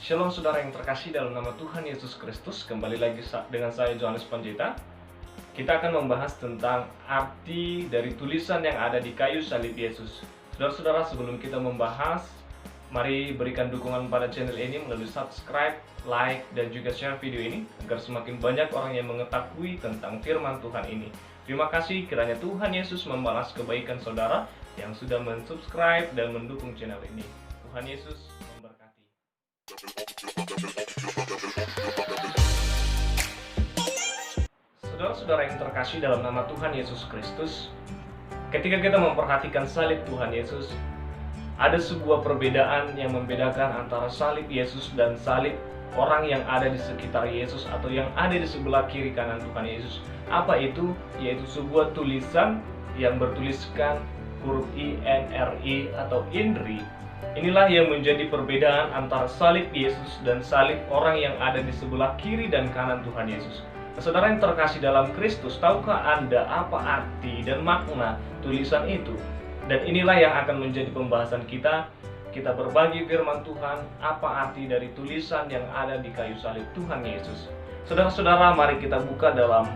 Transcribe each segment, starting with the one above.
Shalom saudara yang terkasih dalam nama Tuhan Yesus Kristus. Kembali lagi dengan saya Johannes Panjaitan. Kita akan membahas tentang arti dari tulisan yang ada di kayu salib Yesus. Saudara-saudara, sebelum kita membahas, mari berikan dukungan pada channel ini melalui subscribe, like, dan juga share video ini agar semakin banyak orang yang mengetahui tentang firman Tuhan ini. Terima kasih, kiranya Tuhan Yesus membalas kebaikan saudara yang sudah mensubscribe dan mendukung channel ini. Tuhan Yesus memberkati. Saudara-saudara yang terkasih dalam nama Tuhan Yesus Kristus, ketika kita memperhatikan salib Tuhan Yesus, ada sebuah perbedaan yang membedakan antara salib Yesus dan salib orang yang ada di sekitar Yesus atau yang ada di sebelah kiri kanan Tuhan Yesus. Apa itu? Yaitu sebuah tulisan yang bertuliskan huruf INRI atau INRI. Inilah yang menjadi perbedaan antara salib Yesus dan salib orang yang ada di sebelah kiri dan kanan Tuhan Yesus. Saudara yang terkasih dalam Kristus, tahukah Anda apa arti dan makna tulisan itu? Dan inilah yang akan menjadi pembahasan kita. Kita berbagi firman Tuhan, apa arti dari tulisan yang ada di kayu salib Tuhan Yesus. Saudara-saudara, mari kita buka dalam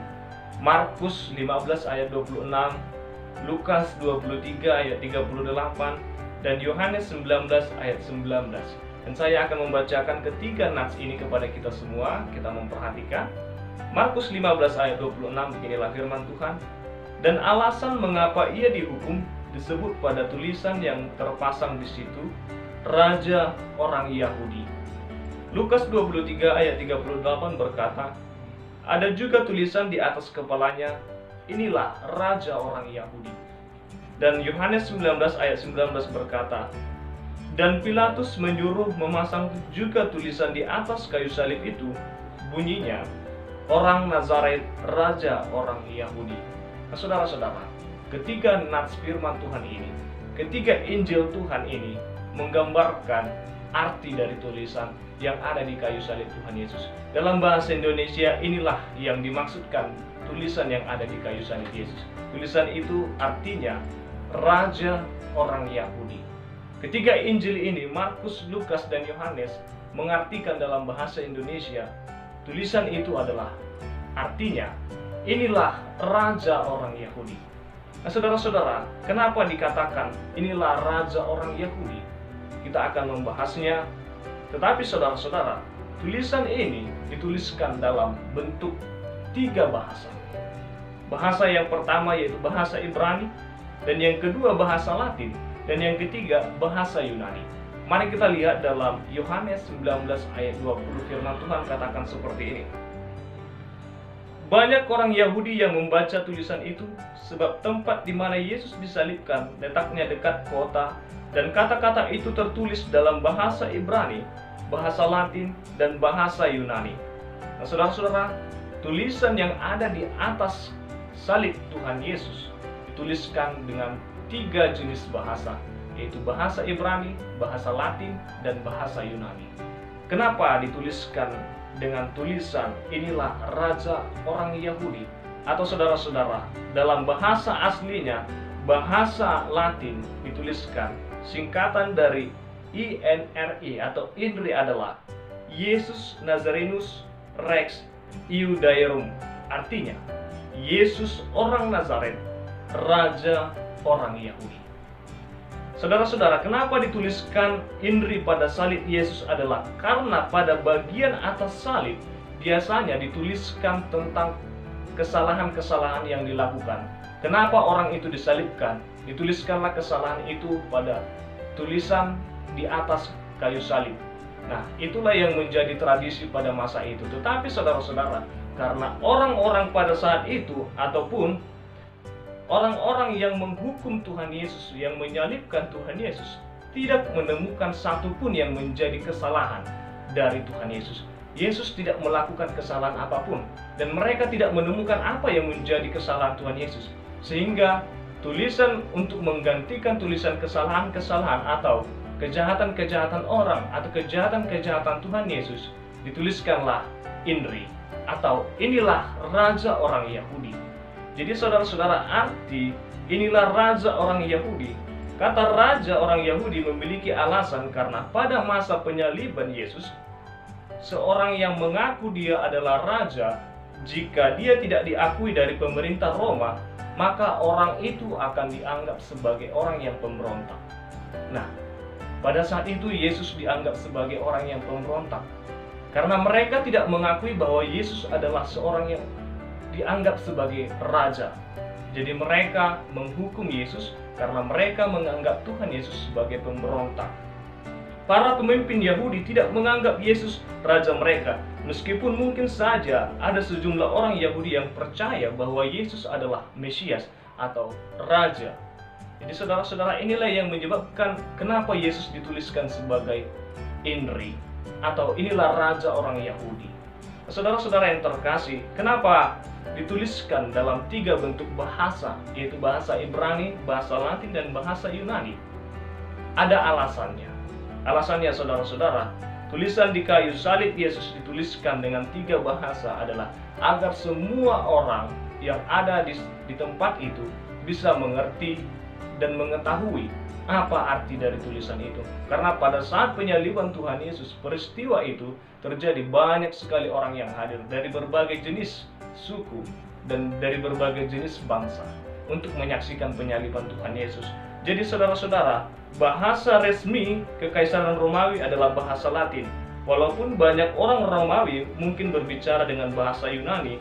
Markus 15 ayat 26, Lukas 23 ayat 38, dan Yohanes 19 ayat 19. Dan saya akan membacakan ketiga nats ini kepada kita semua. Kita memperhatikan Markus 15 ayat 26, beginilah firman Tuhan. Dan alasan mengapa ia dihukum disebut pada tulisan yang terpasang di situ, Raja orang Yahudi. Lukas 23 ayat 38 berkata, ada juga tulisan di atas kepalanya, inilah Raja orang Yahudi. Dan Yohanes 19 ayat 19 berkata, dan Pilatus menyuruh memasang juga tulisan di atas kayu salib itu, bunyinya, orang Nazaret, Raja orang Yahudi. Nah, saudara-saudara, ketiga nats firman Tuhan ini, ketiga Injil Tuhan ini menggambarkan arti dari tulisan yang ada di kayu salib Tuhan Yesus. Dalam bahasa Indonesia, inilah yang dimaksudkan tulisan yang ada di kayu salib Yesus. Tulisan itu artinya Raja orang Yahudi. Ketiga Injil ini, Markus, Lukas, dan Yohanes, mengartikan dalam bahasa Indonesia, tulisan itu adalah artinya inilah Raja orang Yahudi. Nah, saudara-saudara, kenapa dikatakan inilah Raja orang Yahudi? Kita akan membahasnya. Tetapi saudara-saudara, tulisan ini dituliskan dalam bentuk tiga bahasa. Bahasa yang pertama yaitu bahasa Ibrani, dan yang kedua bahasa Latin, dan yang ketiga bahasa Yunani. Mari kita lihat dalam Yohanes 19 ayat 20, firman Tuhan katakan seperti ini. Banyak orang Yahudi yang membaca tulisan itu, sebab tempat di mana Yesus disalibkan letaknya dekat kota, dan kata-kata itu tertulis dalam bahasa Ibrani, bahasa Latin, dan bahasa Yunani. Nah, saudara-saudara, tulisan yang ada di atas salib Tuhan Yesus dituliskan dengan tiga jenis bahasa, yaitu bahasa Ibrani, bahasa Latin, dan bahasa Yunani. Kenapa dituliskan dengan tulisan inilah Raja orang Yahudi? Atau saudara-saudara, dalam bahasa aslinya, bahasa Latin dituliskan singkatan dari INRI atau INRI adalah Yesus Nazarenus Rex Iudaeorum. Artinya, Yesus orang Nazaret, Raja orang Yahudi. Saudara-saudara, kenapa dituliskan INRI pada salib Yesus adalah karena pada bagian atas salib biasanya dituliskan tentang kesalahan-kesalahan yang dilakukan. Kenapa orang itu disalibkan? Dituliskanlah kesalahan itu pada tulisan di atas kayu salib. Nah, itulah yang menjadi tradisi pada masa itu. Tetapi saudara-saudara, karena orang-orang pada saat itu ataupun orang-orang yang menghukum Tuhan Yesus, yang menyalibkan Tuhan Yesus, tidak menemukan satupun yang menjadi kesalahan dari Tuhan Yesus. Yesus tidak melakukan kesalahan apapun, dan mereka tidak menemukan apa yang menjadi kesalahan Tuhan Yesus. Sehingga tulisan untuk menggantikan tulisan kesalahan-kesalahan atau kejahatan-kejahatan orang atau kejahatan-kejahatan Tuhan Yesus, dituliskanlah INRI atau inilah Raja orang Yahudi. Jadi saudara-saudara, arti inilah Raja orang Yahudi. Kata Raja orang Yahudi memiliki alasan karena pada masa penyaliban Yesus, seorang yang mengaku dia adalah raja, jika dia tidak diakui dari pemerintah Roma, maka orang itu akan dianggap sebagai orang yang pemberontak. Nah, pada saat itu Yesus dianggap sebagai orang yang pemberontak karena mereka tidak mengakui bahwa Yesus adalah seorang yang dianggap sebagai raja. Jadi mereka menghukum Yesus karena mereka menganggap Tuhan Yesus sebagai pemberontak. Para pemimpin Yahudi tidak menganggap Yesus raja mereka, meskipun mungkin saja ada sejumlah orang Yahudi yang percaya bahwa Yesus adalah Mesias atau raja. Jadi saudara-saudara, inilah yang menyebabkan kenapa Yesus dituliskan sebagai Inri, atau inilah raja orang Yahudi. Saudara-saudara yang terkasih, kenapa dituliskan dalam 3 bentuk bahasa, yaitu bahasa Ibrani, bahasa Latin, dan bahasa Yunani? Ada alasannya. Alasannya, saudara-saudara, tulisan di kayu salib Yesus dituliskan dengan 3 bahasa adalah agar semua orang yang ada di tempat itu bisa mengerti dan mengetahui apa arti dari tulisan itu. Karena pada saat penyaliban Tuhan Yesus, peristiwa itu terjadi, banyak sekali orang yang hadir dari berbagai jenis suku dan dari berbagai jenis bangsa untuk menyaksikan penyaliban Tuhan Yesus. Jadi saudara-saudara, bahasa resmi Kekaisaran Romawi adalah bahasa Latin. Walaupun banyak orang Romawi mungkin berbicara dengan bahasa Yunani,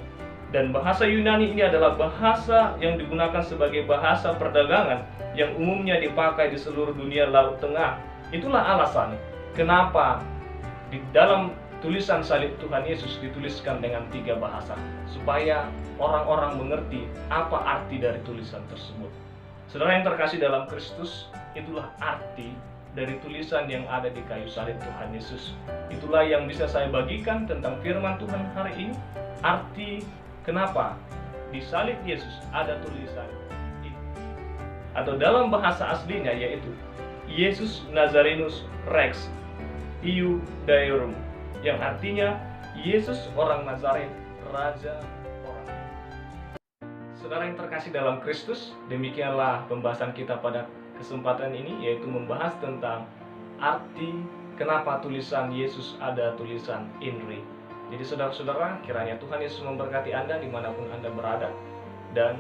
dan bahasa Yunani ini adalah bahasa yang digunakan sebagai bahasa perdagangan yang umumnya dipakai di seluruh dunia Laut Tengah. Itulah alasan kenapa di dalam tulisan salib Tuhan Yesus dituliskan dengan 3 bahasa, supaya orang-orang mengerti apa arti dari tulisan tersebut. Saudara yang terkasih dalam Kristus, itulah arti dari tulisan yang ada di kayu salib Tuhan Yesus. Itulah yang bisa saya bagikan tentang firman Tuhan hari ini. Arti kenapa di salib Yesus ada tulisan ini, atau dalam bahasa aslinya yaitu Yesus Nazarenus Rex Iudaeorum, yang artinya Yesus orang Nazaret, Raja orang. Saudara yang terkasih dalam Kristus, demikianlah pembahasan kita pada kesempatan ini, yaitu membahas tentang arti kenapa tulisan Yesus ada tulisan Inri. Jadi saudara-saudara, kiranya Tuhan Yesus memberkati Anda dimanapun Anda berada, dan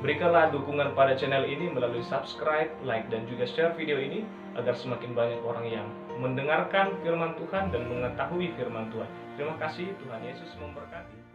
berikanlah dukungan pada channel ini melalui subscribe, like, dan juga share video ini agar semakin banyak orang yang mendengarkan firman Tuhan dan mengetahui firman Tuhan. Terima kasih, Tuhan Yesus memberkati.